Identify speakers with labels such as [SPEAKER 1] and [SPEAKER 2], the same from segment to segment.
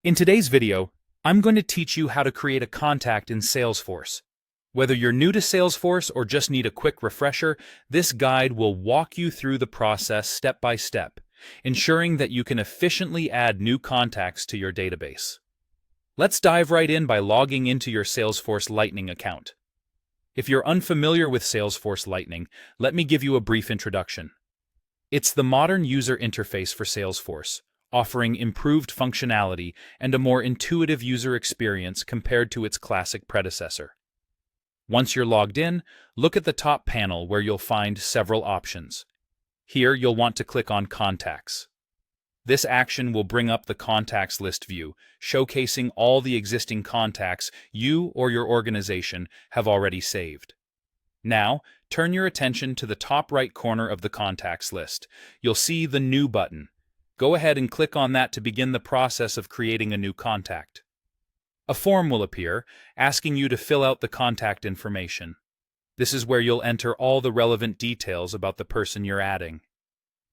[SPEAKER 1] In today's video, I'm going to teach you how to create a contact in Salesforce. Whether you're new to Salesforce or just need a quick refresher, this guide will walk you through the process step by step, ensuring that you can efficiently add new contacts to your database. Let's dive right in by logging into your Salesforce Lightning account. If you're unfamiliar with Salesforce Lightning, let me give you a brief introduction. It's the modern user interface for Salesforce, offering improved functionality and a more intuitive user experience compared to its classic predecessor. Once you're logged in, look at the top panel where you'll find several options. Here you'll want to click on Contacts. This action will bring up the Contacts list view, showcasing all the existing contacts you or your organization have already saved. Now, turn your attention to the top right corner of the Contacts list. You'll see the New button. Go ahead and click on that to begin the process of creating a new contact. A form will appear, asking you to fill out the contact information. This is where you'll enter all the relevant details about the person you're adding.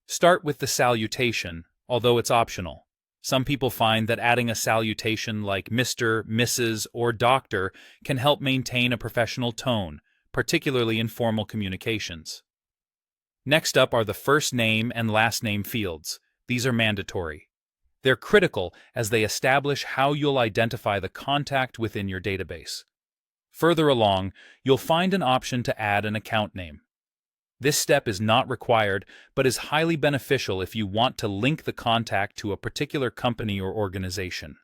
[SPEAKER 1] Start with the salutation, although it's optional. Some people find that adding a salutation like Mr., Mrs., or Doctor can help maintain a professional tone, particularly in formal communications. Next up are the first name and last name fields. These are mandatory. They're critical as they establish how you'll identify the contact within your database. Further along, you'll find an option to add an account name. This step is not required, but is highly beneficial if you want to link the contact to a particular company or organization.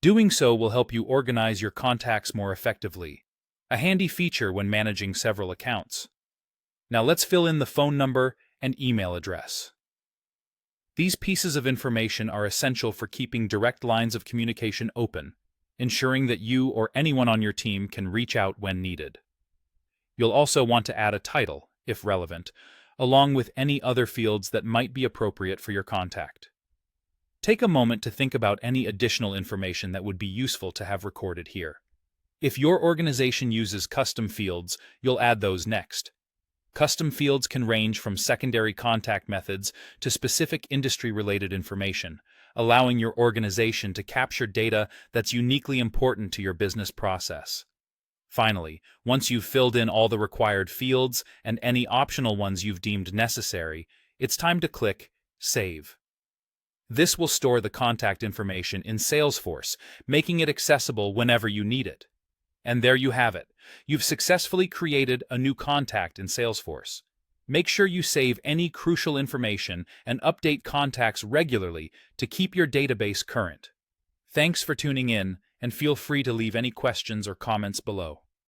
[SPEAKER 1] Doing so will help you organize your contacts more effectively, a handy feature when managing several accounts. Now let's fill in the phone number and email address. These pieces of information are essential for keeping direct lines of communication open, ensuring that you or anyone on your team can reach out when needed. You'll also want to add a title, if relevant, along with any other fields that might be appropriate for your contact. Take a moment to think about any additional information that would be useful to have recorded here. If your organization uses custom fields, you'll add those next. Custom fields can range from secondary contact methods to specific industry-related information, allowing your organization to capture data that's uniquely important to your business process. Finally, once you've filled in all the required fields and any optional ones you've deemed necessary, it's time to click Save. This will store the contact information in Salesforce, making it accessible whenever you need it. And there you have it. You've successfully created a new contact in Salesforce. Make sure you save any crucial information and update contacts regularly to keep your database current. Thanks for tuning in, and feel free to leave any questions or comments below.